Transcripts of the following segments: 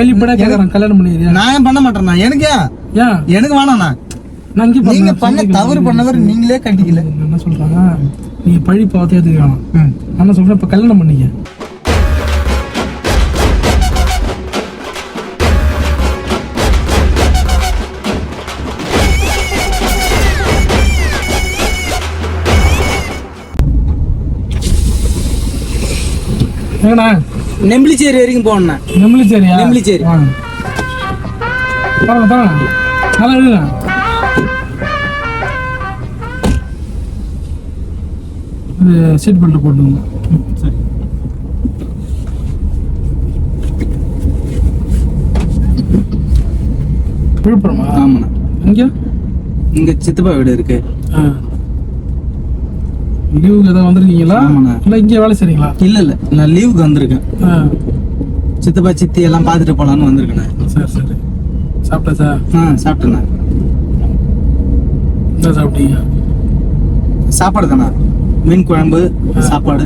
வெளிப்படையா கேக்குறேன், கல்யாணம் பண்ணிக்கிறியா? நான் பண்ண மாட்டேண்ணா. எனக்கு எனக்கு வேணாண்ணா. நீங்க பண்ண தவறு பண்ணவர் நீங்களே கண்டிக்கல. என்ன சொல்றாங்க, நீங்க பழி பார்த்து ஏத்துக்கலாம். நான் சொல்றேன், இப்ப கல்யாணம் பண்ணிக்க. ஏங்கண்ணா நெம்பிளிச்சேரி வரைக்கும் போகணுண்ணா. நெம்பிளிச்சேரியா? நெம்பிளிச்சேரி. பாருங்க நல்லா எழுதுங்க. சீட் பெல்ட் போட்டுங்க. சரி. விழுப்புரமா? ஆமாண்ணா. இங்க சித்தப்பா வீடு இருக்கு. லீவுக்கு ஏதாவது வந்திருக்கீங்களா? ஆமாண்ணா. இல்ல இங்கே வேலை செய்றீங்களா? இல்ல நான் லீவுக்கு வந்திருக்கேன். சித்தப்பா சித்தி எல்லாம் பாத்துட்டு போலான்னு வந்திருக்கேண்ணா. சரி. சாப்பிட்டாச்சா? சாப்பிட்டேண்ணா. என்ன சாப்பிட்டீங்க? சாப்பாடு தானே, மீன் குழம்பு சாப்பாடு.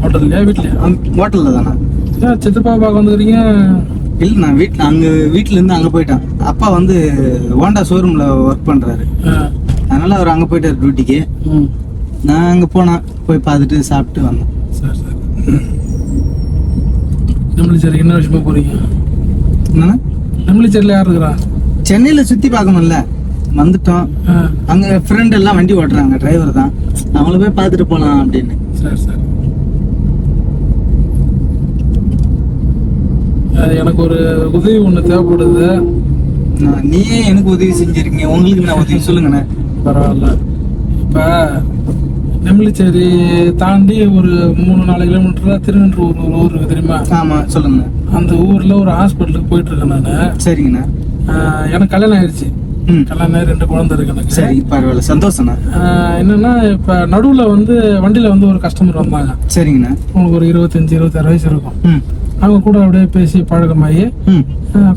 ஹோட்டல்லையா வீட்லயா? ஹோட்டல்ல தானே. சித்தப்பா பார்க்க வந்துக்கிறீங்க? இல்ல நான் வீட்டுல இருந்து அங்க போயிட்டேன். அப்பா வந்து ஹோண்டா ஷோரூம்ல ஒர்க் பண்றாரு. அதனால அவர் அங்க போயிட்டாரு டியூட்டிக்கு. நான் அங்க போனேன், போய் பார்த்துட்டு சாப்பிட்டு வந்தேன். சரி. நெம்பிளிச்சேரி என்ன விஷயமா போறீங்க? என்னன்னா, நெம்பிளிச்சேரியில யார் இருக்கிறா? சென்னையில சுத்தி பார்க்கணும்ல, வந்துட்டோம். அங்க ஃப்ரெண்ட் எல்லாம் வண்டி ஓட்டுறாங்க, டிரைவர் தான். அவங்கள போய் பார்த்துட்டு போலாம் அப்படின்னு. சரி. எனக்கு ஒரு உதவி ஒண்ணு தேவைப்படுது. நீயே எனக்கு உதவி செஞ்சிருக்கீங்க, உங்களுக்கு நான் உதவி சொல்லுங்கண்ணே. பரவாயில்ல. இப்ப நெம்பிளிச்சேரி தாண்டி ஒரு 3-4 கிலோமீட்டர்ல திருநெல்வேலி ஒரு ஊர் இருக்கு தெரியுமா? ஆமா, சொல்லுங்க. அந்த ஊர்ல ஒரு ஹாஸ்பிட்டலுக்கு போயிட்டு இருக்கேன் நானு. சரிங்கண்ணா. எனக்கு கல்யாணம் ஆயிடுச்சு. கல்யாணம் ஆகி 2 குழந்தை இருக்கு எனக்கு. சரி, பரவாயில்ல, சந்தோஷம்ண்ணா. என்னன்னா, இப்ப நடுவுல வந்து வண்டியில வந்து ஒரு கஸ்டமர் வந்தாங்க. சரிங்கண்ணா. உங்களுக்கு ஒரு 25-26 வயசு இருக்கும். அவங்க கூட அப்படியே பேசி பழக்கமாயி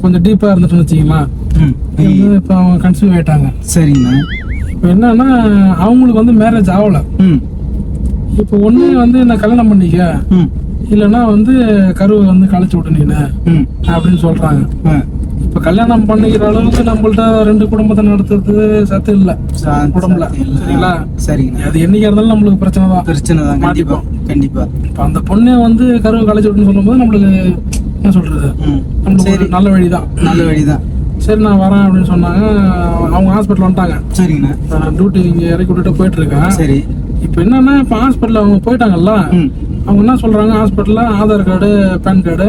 கொஞ்சம் டீப்பா இருந்துட்டு வச்சுக்கலாம். இப்ப அவங்க கன்சீவ் ஆயிட்டாங்க. சரிங்கண்ணா. இப்ப என்னன்னா, அவங்களுக்கு வந்து மேரேஜ் ஆகல. இப்ப ஒண்ணு வந்து நான் கல்யாணம் பண்ணிக்க, இல்லன்னா வந்து கருவை வந்து கழிச்சு விட்டு நீனு அப்படின்னு சொல்றாங்க. இப்ப கல்யாணம் பண்ணிக்கிற அளவுக்கு நம்மள்ட்ட 2 குடும்பத்தை நடத்துறது சத்து இல்ல குடும்பல. சரிங்களா? சரிங்க. அது என்னைக்கா இருந்தாலும் நம்மளுக்கு பிரச்சனை தான். கண்டிப்பா. இப்ப அந்த பொண்ணை வந்து கருவை கழிச்சு விட்டுன்னு சொல்லும் போது நம்மளுக்கு என்ன சொல்றது, நம்மளுக்கு நல்ல வழிதான். சரி, நான் வரேன் அப்படின்னு சொன்னாங்க. அவங்க ஹாஸ்பிட்டல் வந்துட்டாங்க. சரிங்கண்ணா. நான் டியூட்டி இங்க இறக்கி விட்டுட்டு போயிட்டு இருக்கேன். சரி. இப்ப என்னன்னா, இப்ப ஹாஸ்பிட்டல் அவங்க போயிட்டாங்கல்ல, அவங்க என்ன சொல்றாங்க, ஹாஸ்பிட்டல்ல ஆதார் கார்டு, பேன் கார்டு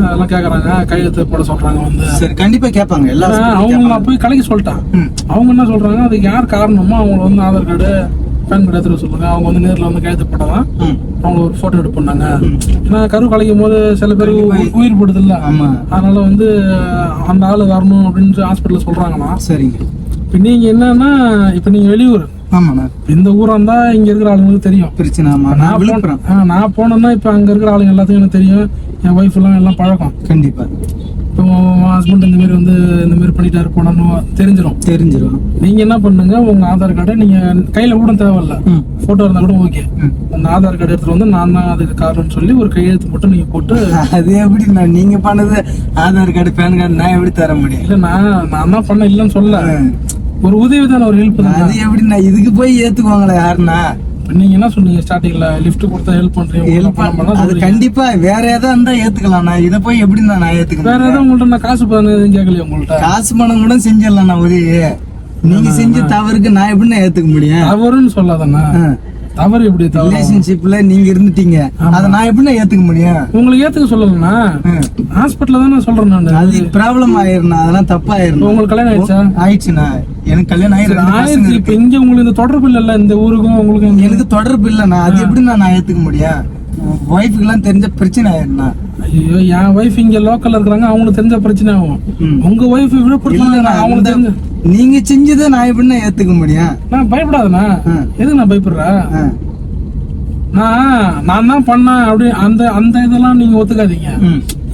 அதெல்லாம் கேக்குறாங்க, கையெழுத்து போட சொல்றாங்க. வந்து சரி, கண்டிப்பா கேட்பாங்க எல்லாம். அவங்க நான் போய் கலைக்க சொல்லிட்டேன். அவங்க என்ன சொல்றாங்க, அதுக்கு யார் காரணமோ அவங்க வந்து ஆதார் கார்டு, பேன் கார்டு எடுத்துட்டு சொல்லுங்க. அவங்க வந்து நேர்ல வந்து கையெழுத்து போட்டாதான் அவங்க ஒரு போட்டோ எடுத்து பண்ணாங்க. ஏன்னா கரு கலைக்கும் போது சில பேர் உயிர் போடுது இல்ல, அதனால வந்து அந்த ஆளு வரணும் அப்படின்னு ஹாஸ்பிட்டல்ல சொல்றாங்களா. சரிங்க. இப்ப நீங்க என்னன்னா, இப்ப நீங்க வெளியூர். ஆமாண்ணா. இந்த ஊரா இருந்தா இங்க இருக்கிற ஆளுங்களுக்கு தெரியும் பிரச்சனை. நான் போனேன்னா இப்ப அங்க இருக்கிற ஆளுங்க எல்லாத்துக்கும் எனக்கு தெரியும். என் ஒய்ஃப் எல்லாம் பழக்கம். கண்டிப்பா. இப்போ ஹஸ்பண்ட் இந்த மாதிரி பண்ணிட்டாரு போனோம்னு தெரிஞ்சிடும். நீங்க என்ன பண்ணுங்க, உங்க ஆதார் கார்டை நீங்க கையில கூட தேவையில்ல, போட்டோ இருந்தா கூட ஓகே. உங்க ஆதார் கார்டு எடுத்துட்டு வந்து நான் தான் அதுக்கு காரணம்னு சொல்லி ஒரு கையெழுத்து மட்டும் நீங்க போட்டு. அது எப்படி நீங்க பண்ணது ஆதார் கார்டு பேன் கார்டு நான் எப்படி தர முடியும்? இல்ல, நான் தான் பண்ண இல்லன்னு சொல்ல, ஒரு உதவி தானே, ஒரு ஹெல்ப் தான். அது எப்படின்னா இதுக்கு போய் ஏத்துக்குவாங்களா யாருன்னா? நீங்க என்ன சொன்னீங்க ஸ்டார்டிங்ல, லிஃப்ட் கொடுத்தா ஹெல்ப் பண்றீங்க. அது கண்டிப்பா வேற ஏதாவது இருந்தா ஏத்துக்கலாம். நான் இதை போய் எப்படி நான் ஏத்துக்க? வேற ஏதாவது உங்கள்ட்ட நான் காசு பணம் எதுவும் கேட்கலையே உங்கள்ட்ட? காசு பணம் கூட செஞ்சிடலாம். நான் உதவி நீங்க செஞ்ச தவறுக்கு நான் எப்படி ஏத்துக்க முடியும்? தவறுன்னு சொல்லாதானே, தவறு எப்படி? ரிலேஷன்ஷிப்ல நீங்க இருந்துட்டீங்க, அதை நான் எப்படி ஏத்துக்க முடியும்? உங்களுக்கு ஏத்துக்க சொல்லலன்னா ஹாஸ்பிட்டல்ல தான் நான் சொல்றேன். நான் அது ப்ராப்ளம் ஆயிருந்தா, அதெல்லாம் தப்பாயிருந்தா. உங்களுக்கு கல்யாணம் ஆயிடுச்சா? ஆயிடுச்சுண்ணா, எனக்கு கல்யாணம் ஆயிடுச்சு. இப்ப இங்க உங்களுக்கு இந்த தொடர்பு இல்ல, இந்த ஊருக்கும் உங்களுக்கு எனக்கு தொடர்பு இல்லண்ணா. அது எப்படி நான் ஏத்துக்க முடியும்? ஒய்ஃபுக்கு எல்லாம் தெரிஞ்ச பிரச்சனை ஆயிருந்தா. ஐயோ, என் ஒய்ஃப் இங்க லோக்கல்ல இருக்காங்க, அவங்களுக்கு தெரிஞ்ச பிரச்சனை ஆகும். உங்க ஒய்ஃப் அவங்களுக்கு தெரிஞ்ச நீங்க செஞ்சதை நான் எப்படி ஏத்துக்க முடியும்? நான் பயப்படாதண்ணா. எதுக்கு நான் பயப்படுறேன்? நான் தான் பண்ணேன் அப்படி அந்த இதெல்லாம் நீங்க ஒத்துக்காதீங்க.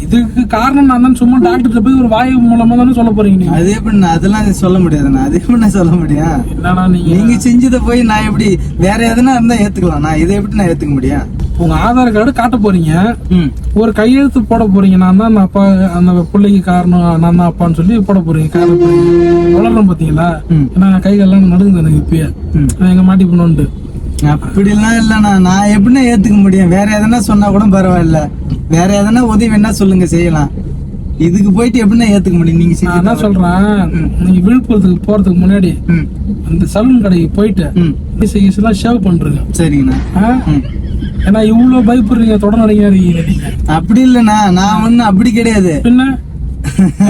இதுக்கு காரணம் நான் தான் சும்மா டாக்டர் போய் ஒரு வாயு மூலமா தானே சொல்ல போறீங்க. அது எப்படி அதெல்லாம் சொல்ல முடியாதுண்ணா. அது எப்படி சொல்ல முடியும்? என்னன்னா நீங்க செஞ்சதை போய் நான் எப்படி வேற எதுனா இருந்தா ஏத்துக்கலாம். நான் இதை எப்படி நான் ஏத்துக்க முடியும்? உங்க ஆதார் கார்டு காட்ட போறீங்க, ம் ஒரு கையெழுத்து போட போறீங்க, நான் தான் அந்த அப்பா, அந்த பிள்ளைக்கு காரணம் நான் தான் அப்பான்னு சொல்லி போட போறீங்க, காரணம் போறீங்க. வளர்றோம் பாத்தீங்களா? ஏன்னா கைகள்லாம் நடுங்குது எனக்கு இப்பயே, எங்க மாட்டி பண்ணுண்டு. அப்படிலாம் இல்லண்ணா, நான் எப்படின்னா ஏத்துக்க முடியும்? வேற எதனா சொன்னா கூட பரவாயில்ல, வேற எதனா உதவி வேணா சொல்லுங்க செய்யலாம். இதுக்கு போயிட்டு எப்படின்னா ஏத்துக்க முடியும்? நீங்க நான் என்ன சொல்றேன், நீங்க விழுப்புரத்துக்கு போறதுக்கு முன்னாடி அந்த சலூன் கடைக்கு போயிட்டு எல்லாம் ஷேவ் பண்றீங்க. சரிங்கண்ணா. ஏன்னா இவ்வளவு பயப்படுறீங்க, தொடர் நடிகா இருக்கீங்க நீங்க. அப்படி இல்லண்ணா, நான் ஒண்ணு அப்படி கிடையாது. பின்ன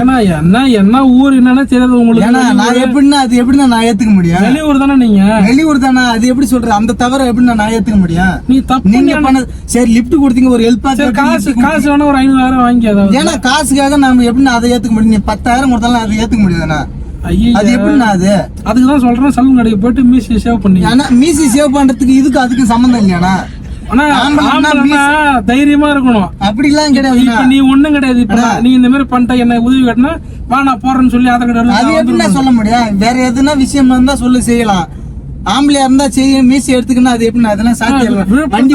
ஏன்னா என்ன ஊர் என்னன்னா தெரியாது உங்களுக்கு. நான் எப்படின்னா அது எப்படின்னா நான் ஏத்துக்க முடியும்? வெளியூர் தானே நீங்க? வெளியூர் தானே, அது எப்படி சொல்ற? அந்த தவிர எப்படின்னா நான் ஏத்துக்க முடியும்? நீ தப்பு நீங்க பண்ண சரி, லிப்ட் கொடுத்தீங்க, ஒரு ஹெல்ப் காசு வேணா ஒரு 500,000 வாங்கி, அதாவது ஏன்னா காசுக்காக நாம எப்படின்னா அதை ஏத்துக்க முடியும்? நீ 10,000 கொடுத்தாலும் அதை ஏத்துக்க முடியாதுண்ணா. அது எப்படின்னா அதுக்குதான் சொல்றேன், சலூன் கடைக்கு போயிட்டு மீசி ஷேவ் பண்ணி. ஆனா மீசி சேவ் பண்றதுக்கு இதுக்கு அதுக்கு சம்பந்தம் இல்லையாண்ணா? தைரியமா இருக்கணும். அப்படி எல்லாம் கிடையாது. இப்ப நீ ஒண்ணும் கிடையாது. இப்ப நீ இந்த மாதிரி பண்ணிட்ட, என்ன உதவி கட்டினா வா நான் போறேன்னு சொல்லி ஆதார் கார்டு அது எப்படின்னா சொல்ல முடியும்? வேற எதுனா விஷயம் இருந்தா சொல்லு, செய்யலாம். ஆம்பளையா இருந்தா செய்ய மீசி எடுத்துக்கணும், அது எப்படின்னா அதெல்லாம் சாத்தியம். வண்டி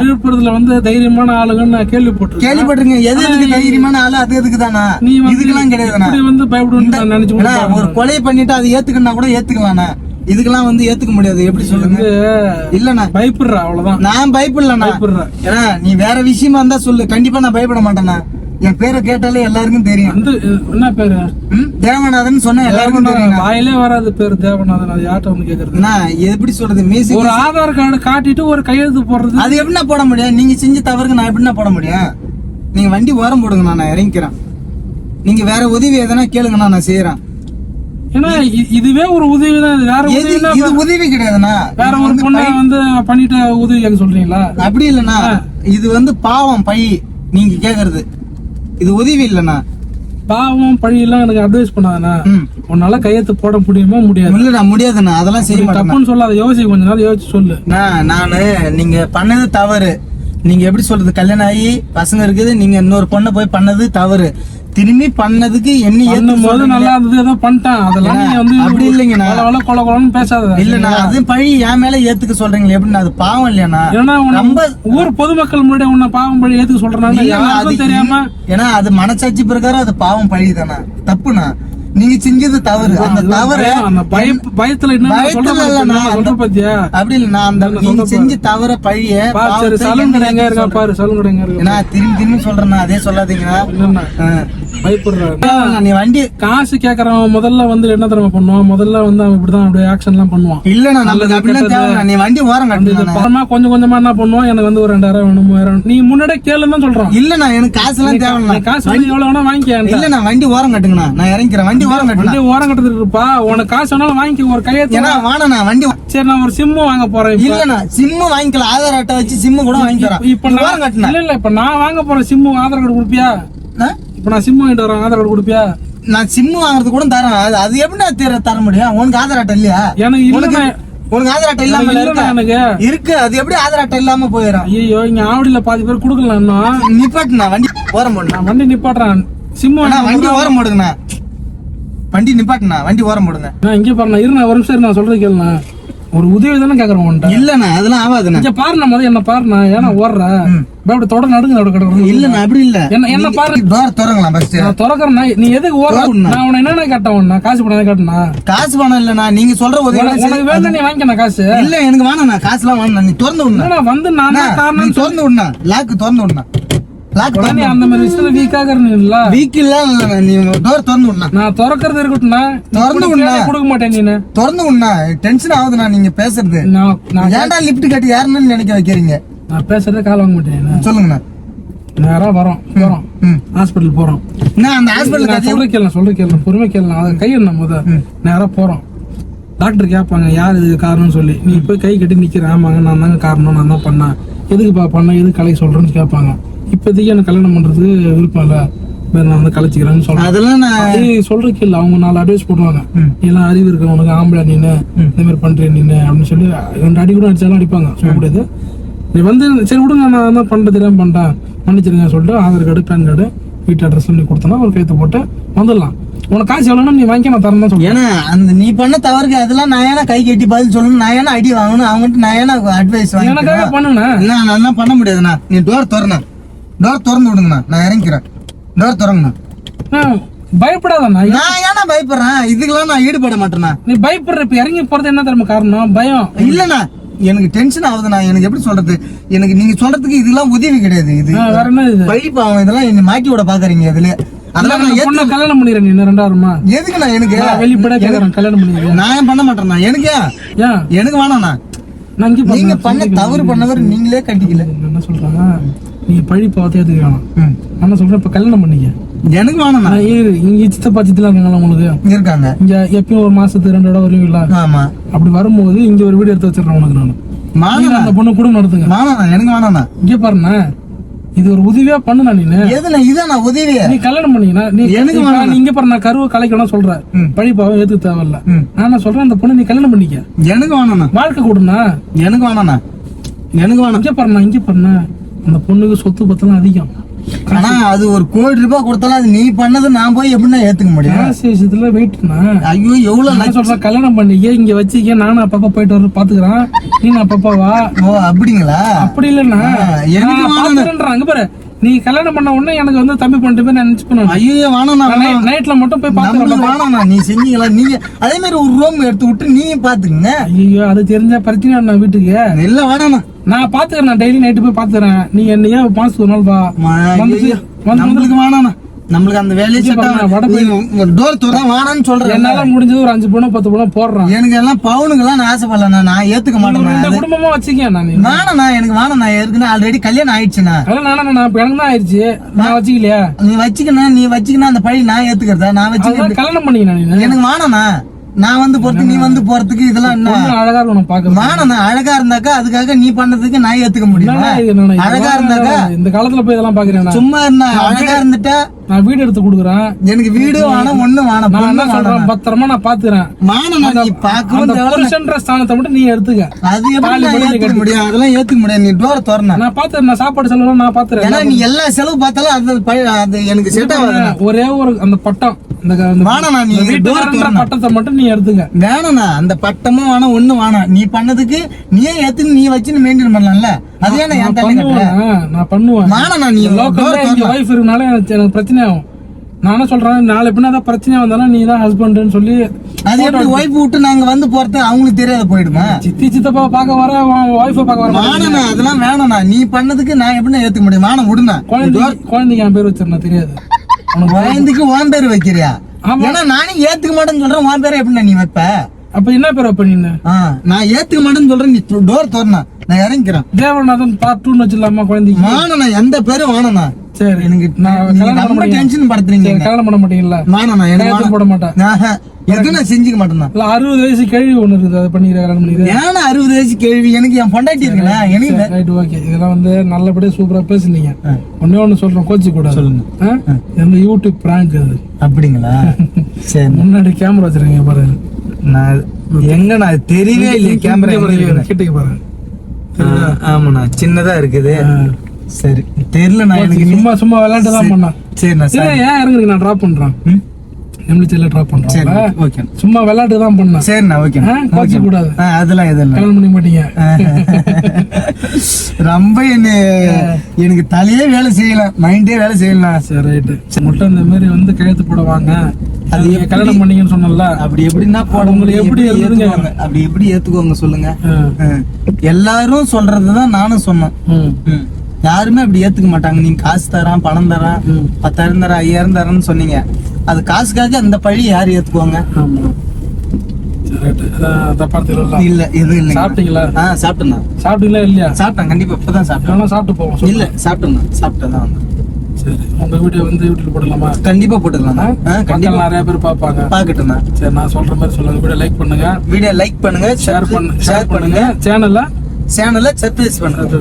விழுப்புரத்துல வந்து தைரியமான ஆளுங்கன்னு நான் கேள்விப்பட்டிருக்கேன். எது எதுக்கு தைரியமான ஆளு அது எதுக்கு தானா? நீ இதுக்கெல்லாம் கிடையாதுண்ணா. வந்து பயப்படுவேன் நினைச்சு ஒரு கொலை பண்ணிட்டு அது ஏத்துக்கணும்னா கூட ஏத்துக்கலாம்ண்ணா. இதுக்கெல்லாம் வந்து ஏத்துக்க முடியாது. எப்படி சொல்லுங்க? இல்லண்ணா பயப்படுற, அவ்வளவுதான். நான் பயப்படலண்ணா. ஏன்னா நீ வேற விஷயமா இருந்தா சொல்லு, கண்டிப்பா நான் பயப்பட மாட்டேண்ணா. என் பேரை கேட்டாலே எல்லாருக்கும் தெரியும். என்ன பேரு? தேவநாதன் சொன்னா எல்லாருக்கும் தெரியும். வாயிலே வராது பேரு தேவநாதன். அது யார்ட்ட வந்து கேக்குறது? எப்படி சொல்றது? மீசி ஒரு ஆதார் கார்டு காட்டிட்டு ஒரு கையெழுத்து போடுறது, அது எப்படின்னா போட முடியும்? நீங்க செஞ்ச தவறுக்கு நான் எப்படின்னா போட முடியும்? நீங்க வண்டி ஓரம் போடுங்க, நான் இறங்கிக்கிறேன். நீங்க வேற உதவி எதனா கேளுங்கண்ணா, நான் செய்யறேன். ஏன்னா இதுவே ஒரு உதவி தான். வேற இது உதவி கிடையாதுண்ணா. வேற ஒரு பொண்ணை வந்து பண்ணிட்டு உதவி கேட்க சொல்றீங்களா? அப்படி இல்லண்ணா, இது வந்து பாவம் பழி நீங்க கேக்குறது. இது உதவி இல்லண்ணா. பாவம் பழி எல்லாம் எனக்கு அட்வைஸ் பண்ணாதண்ணா. உன்னால கையெழுத்து போட முடியுமா? முடியாது. இல்லண்ணா, முடியாதுண்ணா. அதெல்லாம் செய்ய மாட்டேன். தப்புன்னு சொல்லாத, யோசி, கொஞ்ச நாள் யோசிச்சு சொல்லு. நானு நீங்க பண்ணது தவறு. நீங்க எப்படி சொல்றது? கல்யாணம் ஆகி பசங்க இருக்குது, நீங்க இன்னொரு பொண்ணை போய் பண்ணது தவறு. திரும்பி பண்ணதுக்கு என்ன போது நல்லா இருந்தது, ஏதோ பண்ணிட்டான், அதெல்லாம் நீங்க வந்து அப்படி இல்லைங்கண்ணா. கொல கொலன்னு பேசாத. இல்லண்ணா, அது பழி என் மேல ஏத்துக்க சொல்றீங்களா? எப்படின்னா அது பாவம் இல்லையாண்ணா? ஏன்னா நம்ம ஊர் பொதுமக்கள் முன்னாடி உன்ன பாவம் பழி ஏத்துக்க சொல்றாங்க, யாருக்கும் தெரியாம. ஏன்னா அது மனசாட்சி பிரகாரம் அது பாவம் பழி தானே, தப்புண்ணா. நீங்க செஞ்சது தவறு. அந்த தவறு பயத்துல சொல்ற பத்தியா? அப்படி இல்ல, நீங்க செஞ்ச தவற பழிய சலூன் கடை எங்க இருக்கா பாரு, சலூன் கடை எங்க இருக்கு. நான் திரும்பி சொல்றேன்னா அதே சொல்லாதீங்கன்னா. பயப்படுற நீ வண்டி காசு கேக்குறவன் முதல்ல வந்து என்ன தெரியுமா பண்ணுவான்? முதல்ல வந்து அவன் இப்படிதான் அப்படியே ஆக்ஷன் எல்லாம் பண்ணுவான். இல்லண்ணா, நம்மளுக்கு அப்படிலாம் தேவை. நீ வண்டி ஓரம் கட்டுமா, கொஞ்சம் கொஞ்சமா என்ன பண்ணுவான்? எனக்கு வந்து ஒரு 2,000 வேணும், 3,000. நீ முன்னாடியே கேளுன்னு தான் சொல்றான். இல்லண்ணா, எனக்கு காசு எல்லாம் தேவை. காசு எவ்வளவு வேணா வாங்கிக்க. இல்லண்ணா, வண்டி ஓரம் கட்டுங்கண்ணா, நான் இறங்கிக்கிறேன். வண்டி ஓரம் கட்டுறதுக்கு இருப்பா, உனக்கு காசு வேணாலும் வாங்கிக்க. ஒரு கையெழுத்து வாணண்ணா வண்டி. சரி, நான் ஒரு சிம்மு வாங்க போறேன். இல்லண்ணா, சிம்மு வாங்கிக்கலாம். ஆதார் அட்டை வச்சு சிம்மு கூட வாங்கி தரேன். இப்ப இல்ல, இப்ப நான் வாங்க போறேன் சிம்மு, ஆதார் கார்டு கொடுப்பியா? இப்ப நான் சிம்மு வாங்கிட்டு வரேன், ஆதார் கார்டு கொடுப்பியா? நான் சிம்மு வாங்குறது கூட தரேன். அது எப்படி தர முடியும்? உனக்கு ஆதார் அட்டை இல்லையா? எனக்கு உனக்கு ஆதார் அட்டை இல்லாம எனக்கு இருக்கு. அது எப்படி ஆதார் அட்டை இல்லாம போயிடும்? ஐயோ, இங்க ஆவடியில பாதி பேர் குடுக்கல. நிப்பாட்டுண்ணா, வண்டி ஓரம் போடுண்ணா. வண்டி நிப்பாட்டுறேன். சிம்மு வண்டி ஓரம் போடுங்கண்ணா. வண்டி நிப்பாட்டுண்ணா, வண்டி ஓரம் போடுங்க. நான் இங்கே பாருண்ணா, இருண்ணா ஒரு நிமிஷம், நான் சொல்றது கேளுண்ணா. ஒரு உதவி தானே கேக்குறேன் உன்ட்ட. இல்லண்ணா, அதெல்லாம் ஆகாதுண்ணா. இங்க பாருண்ணா, முதல்ல என்ன பாருண்ணா. ஏன்னா ஓடுற அப்படி தொடர் நடுங்க கிடக்குறது. இல்லண்ணா, அப்படி இல்ல. என்ன பாரு, டோர் திறங்கலாம் ஃபர்ஸ்ட். நான் திறக்கறேன். நீ எதுக்கு ஓடுற? நான் உன்னை என்னென்ன கேட்டவன்? காசு பணம் கேட்டனா? காசு பணம் இல்லண்ணா, நீங்க சொல்ற உதவி உனக்கு வேணும், நீ வாங்கிக்கண்ணா காசு. இல்ல, எனக்கு வேணாண்ணா, காசுலாம் வேணாம். நீ திறந்து விடுண்ணா. வந்து நான் காரணம் திறந்து விடுண்ணா, லாக் திறந்து விடுண்ணா. நீ அந்த மாதிரி விஷயத்துல வீக்காக இல்ல. வீக் இல்ல, நீ டோர் திறந்து விடுண்ணா. நான் திறக்கிறது இருக்கட்டும்னா திறந்து விடுண்ணா. கொடுக்க மாட்டேன். நீ திறந்து விடுண்ணா. டென்ஷன் ஆகுதுண்ணா நீங்க பேசுறது. ஏன்டா லிஃப்ட் கட்டி யாருன்னு நினைக்க வைக்கிறீங்க? நான் பேசுறதே கால் வாங்க மாட்டேன். சொல்லுங்கண்ணா. நேரா போறோம் ஹாஸ்பிட்டல் போறோம். அந்த ஹாஸ்பிட்டல் சொல்ற கேள்வி பொறுமை கேள்வி. அதை கையிடணும் நேரா போறோம். டாக்டர் கேட்பாங்க யார் இதுக்கு காரணம்னு சொல்லி. நீ போய் கை கட்டி நிக்கிற, ஆமாங்க நான் தாங்க காரணம், நான் தான் பண்ணேன், எதுக்கு பண்ண, எதுக்கு கலை சொல்றேன்னு கேட்பாங்க. இப்போதைக்கு எனக்கு கல்யாணம் பண்றது விருப்பம் இல்ல, நான் வந்து கலைச்சிக்கிறேன்னு சொல்றேன். அதெல்லாம் சொல்ற கேள்வி. அவங்க 4 அட்வைஸ் போடுவாங்க. எல்லாம் அறிவு இருக்கு உனக்கு, ஆம்பளை நீனு இந்த மாதிரி பண்றேன் நீனு அப்படின்னு சொல்லி 2 அடி கூட அடிச்சாலும் அடிப்பாங்க. சொல்ல முடியாது. நீ வந்து சரி விடுங்க, நான் தான் பண்றது தெரியாம பண்ணிட்டேன், மன்னிச்சிருங்க சொல்லிட்டு ஆதார் கார்டு பேன் கார்டு வீட்டு அட்ரஸ் நீ கொடுத்தனா ஒரு கையெழுத்து போட்டு வந்துடலாம். உனக்கு காசு எவ்வளோன்னா நீ வாங்கி நான் தரேன் தான் சொல்றேன். ஏன்னா அந்த நீ பண்ண தவறுக்கு அதெல்லாம் நான் ஏன்னா கை கட்டி பதில் சொல்லணும், நான் ஏன்னா அடி வாங்கணும், அவங்ககிட்ட நான் ஏன்னா அட்வைஸ் எனக்காக பண்ணுண்ணா. நான் பண்ண முடியாதுண்ணா. நீ டோர் திறண்ணா, டோர் திறந்து விடுங்கண்ணா, நான் இறங்கிக்கிறேன். டோர் திறங்கண்ணா. பயப்படாதண்ணா. நான் ஏன்னா பயப்படுறேன், இதுக்கெல்லாம் நான் ஈடுபட மாட்டேண்ணா. நீ பயப்படுற, இப்ப இறங்கி போறது என்ன தெரியுமா காரணம்? பயம் இல்லண்ணா, எனக்கு டென்ஷன் ஆகுதுண்ணா. எனக்கு எப்படி சொல்றது, எனக்கு நீங்க சொல்றதுக்கு இதெல்லாம் உதவி கிடையாது. இது வேற என்ன இது? பழிப்பாவும் இதெல்லாம் என்ன மாட்டி விட பாக்குறீங்க. இதுல அதெல்லாம் நான் பொண்ணை கல்யாணம் பண்ணிடுறேன். நீ 2ஆயிரமா எதுக்குண்ணா? எனக்கு வெளிப்பட கேக்குறேன், கல்யாணம் பண்ணிடுறேன். நான் பண்ண மாட்டேண்ணா. எனக்கு ஏன் எனக்கு வேணாண்ணா. நீங்க பண்ண தவறு பண்ணவர் நீங்களே கட்டிக்கல. என்ன சொல்றாங்க, நீ பழி பார்த்து எதுக்கு வேணாம். நான் சொல்றேன், இப்ப கல்யாணம் பண்ணிக்க. எனக்கு வேணாண்ணா. இங்க சித்தப்பா சித்தலாம் இருக்காங்களா உங்களுக்கு? இருக்காங்க. இங்க எப்பயும் ஒரு மாசத்துக்கு 2 இடம் வருவீங்களா? ஆமா. அப்படி வரும்போது இங்க ஒரு வீடு எடுத்து வச்சிடறேன் உனக்கு. நான் அந்த பொண்ணு கூட நடத்துங்க. எனக்கு வேணாண்ணா. இங்க பாருண்ணா, இது ஒரு உதவியா பண்ணுண்ணா. நீ எதுனா இதாண்ணா உதவி? நீ கல்யாணம் பண்ணீங்கன்னா நீ எனக்கு நீ இங்க பாரு, நான் கருவை கலைக்கணும் சொல்றேன். பழிப்பாவும் ஏத்துக்க தேவையில்ல. நான் சொல்றேன், அந்த பொண்ணு நீ கல்யாணம் பண்ணிக்க. எனக்கு வேணாண்ணா. வாழ்க்கை கொடுண்ணா. எனக்கு வேணாண்ணா. எனக்கு வேணாம். இங்க பாருண்ணா, இங்க பாருண்ணா, அந்த பொண்ணுக்கு சொத்து பத்தெல்லாம் அதிகம். ஆனா அது ஒரு ₹1,00,000 கொடுத்தாலும் அது நீ பண்ணது நான் போய் எப்படின்னா ஏத்துக்க முடியும்? விஷயத்துல வெயிட்னா. ஐயோ எவ்வளவு நான் சொல்றேன், கல்யாணம் பண்ணிக்க, இங்க வச்சுக்க. நானும் அப்பப்பா போயிட்டு வர பாத்துக்கிறேன். நீ அப்பப்பா வா. ஓ அப்படிங்களா? அப்படி இல்லன்னா எனக்கு அங்க பாரு, நீ கல்யாணம் பண்ண உடனே எனக்கு வந்து தம்பி பண்ணிட்டு போய் நான் நினைச்சு பண்ணேன். ஐயோ வேணாண்ணா. நைட்ல மட்டும் போய் பாத்துக்கலாம். வேணாண்ணா, நீ செஞ்சீங்களா? நீங்க அதே மாதிரி ஒரு ரூம் எடுத்து விட்டு நீங்க பாத்துக்கங்க. ஐயோ அது தெரிஞ்சா பிரச்சனை நான் வீட்டுக்கு இல்ல வேணாண்ணா. நான் பாத்துக்கிறேன், நான் டெய்லி நைட்டு போய் பாத்துக்கிறேன். நீ என்னையா மாசத்துக்கு ஒரு நாள் வா. நம்மளுக்கு வேணாண்ணா. நம்மளுக்கு அந்த வேலையை டோர் திறந்தா வேணான்னு சொல்றேன். என்னால முடிஞ்சது ஒரு 5 பணம் 10 பணம் போடுறான். எனக்கு எல்லாம் பவுனுங்கெல்லாம் நான் ஆசைப்படல. நான் ஏத்துக்க மாட்டேன். குடும்பமா வச்சுக்கேன். நான் வேணாண்ணா, எனக்கு வேணாண்ணா. ஏற்கனவே ஆல்ரெடி கல்யாணம் ஆயிடுச்சுண்ணா. கல்யாணம் எனக்கு தான் ஆயிடுச்சு. நான் வச்சுக்கலையா? நீ வச்சுக்கணும் அந்த பழி நான் ஏத்துக்கிறதா? நான் வச்சுக்கிறேன். கல்யாணம் பண்ணிக்கிறேன். எனக்கு வேணாண்ணா. நான் வந்து போறதுக்கு நீ வந்து போறதுக்கு இதெல்லாம் என்ன அழகா இருக்கணும் பாக்க. வேணாண்ணா. அழகா இருந்தாக்கா அதுக்காக நீ பண்ணதுக்கு நான் ஏத்துக்க முடியும். அழகா இருந்தாக்கா இந்த காலத்துல போய் இதெல்லாம் பாக்குறேன். சும்மா இருந்தா அழகா இருந்துட்டா நான் வீடு எடுத்து கொடுக்குறேன். எனக்கு வீடு வேணும், ஒண்ணு வேணும். நான் என்ன சொல்றேன், பத்திரமா நான் பாத்துக்கிறேன். புருஷன்ற ஸ்தானத்தை மட்டும் நீ எடுத்துக்க. அது எப்படி ஏத்துக்க முடியும்? அதெல்லாம் ஏத்துக்க முடியாது. நீ டோர் திறந்தா நான் பாத்துறேன். நான் சாப்பாடு செலவு நான் பாத்துறேன். ஏன்னா நீ எல்லா செலவு பார்த்தாலும் அது எனக்கு செட் ஆகாது. ஒரே ஒரு அந்த பட்டம், பட்டத்தை மட்டும் நீ எடுத்துக்க. வேணாண்ணா, அந்த பட்டமும் வேணாம், ஒண்ணு வேணாம். நீ பண்ணதுக்கு நீயே ஏத்து நீ வச்சு மெயின்டைன் பண்ணலாம்ல. அது ஏன்னா என் தள்ளி நான் பண்ணுவேன். வேணாண்ணா. நீ வைஃப் இருக்கனால எனக்கு பிரச்சனை ஆகும். நானும் சொல்றேன், நாளை பின்ன ஏதாவது பிரச்சனை வந்தாலும் நீ தான் ஹஸ்பண்ட்னு சொல்லி. அது எப்படி ஒய்ஃப் விட்டு நாங்க வந்து போறது அவங்களுக்கு தெரியாத போயிடுமா? சித்தி சித்தப்பா பாக்க வர, ஒய்ஃப பாக்க வர. வேணாண்ணா, அதெல்லாம் வேணாண்ணா. நீ பண்ணதுக்கு நான் எப்படின்னா ஏத்துக்க முடியும்? வேணாம் விடுண்ணா. குழந்தைக்கு என் பேர் வச்சிருந்தா தெரியாது. குழந்தைக்கு உன் பேர் வைக்கிறியா? ஏன்னா நானே ஏத்துக்க மாட்டேன்னு சொல்றேன். உன் பேரை எப்படின்னா நீ வைப்ப? அப்ப என்ன பேர் வைப்ப நீ? நான் ஏத்துக்க மாட்டேன்னு சொல்றேன். நீ டோர் திறனா, நான் இறங்கிக்கிறேன். தேவநாதன் பார்ட் 2 வச்சிடலாமா குழந்தைக்கு? வேணாண்ணா, எந்த பேரும் வேணாண்ணா. சரி, எனக்கு ரொம்ப டென்ஷன் படுத்துறீங்க. கல்யாணம் பண்ண மாட்டீங்களா? வேணாண்ணா, எனக்கு போட மாட்டேன். எதுவும் நான் செஞ்சுக்க மாட்டேன்னா. 60 வயசு கேள்வி ஒண்ணு இருக்குது, அதை பண்ணிக்கிறேன். ஏன்னா 60 வயசு கேள்வி? எனக்கு என் பொண்டாட்டி இருக்குல்ல. எனக்கு ரைட், ஓகே. இதெல்லாம் வந்து நல்லபடியா சூப்பரா பேசுனீங்க. ஒண்ணு சொல்றேன், கோச்சு கூட சொல்லுங்க. எந்த யூடியூப் பிராங்க் அது? அப்படிங்களா? சரி, முன்னாடி கேமரா வச்சிருக்கீங்க பாருங்க. நான் எங்க நான் தெரியவே இல்லை. கேமரா கிட்டக்கு பாருங்க. ஆமாண்ணா, சின்னதா இருக்குது. சரி, தெரியல. நான் எனக்கு சும்மா சும்மா விளையாட்டு தான் பண்ணேன். சரிண்ணா. ஏன் இறங்குறீங்க? நான் டிராப் பண்றேன். டிராப் பண்றேன். சும்மா விளையாட்டு தான் பண்ணேன். சரிண்ணா, ஓகே. கோச்சு கூடாது. அதெல்லாம் எதுவும் கல்யாணம் பண்ணி மாட்டீங்க. ரொம்ப எனக்கு தலையே வேலை செய்யலாம், மைண்டே வேலை செய்யலாம். சரி, ரைட்டு. முட்டை இந்த மாதிரி வந்து கையெழுத்து போடுவாங்க. அது கல்யாணம் பண்ணீங்கன்னு சொன்னல, அப்படி எப்படின்னா போட உங்களுக்கு எப்படி ஏத்துக்குவாங்க? அப்படி எப்படி ஏத்துக்குவாங்க சொல்லுங்க? எல்லாரும் சொல்றதுதான் நானும் சொன்னேன். யாருமே அப்படி ஏத்துக்க மாட்டாங்க. நீங்க காசு தரான், பணம் தரான், 10,000 தரேன், 5,000 தரேன்னு சொன்னீங்க. அது காசுக்காக அந்த பழி யாரு ஏத்துக்குவாங்க? இல்ல, இது இல்ல. சாப்பிட்டீங்களா? சாப்பிட்டேன். சாப்பிட்டீங்களா இல்லையா? சாப்பிட்டேன், கண்டிப்பா. இப்பதான் சாப்பிட்டேன். சாப்பிட்டு போவோம். இல்ல, சாப்பிட்டேன். சாப்பிட்டதான் வந்தேன். சரி, உங்க வீடியோ வந்து யூடியூப்ல போடலாமா? கண்டிப்பா போட்டுக்கலாம். கண்டிப்பா நிறைய பேர் பாப்பாங்க. பாக்கட்டும்ண்ணா. சரி, நான் சொல்ற மாதிரி சொல்லுங்க. வீடியோ லைக் பண்ணுங்க, ஷேர் பண்ணுங்க, ஷேர் பண்ணுங்க. சேனலை சர்ப்ரைஸ் பண்ணுங்க.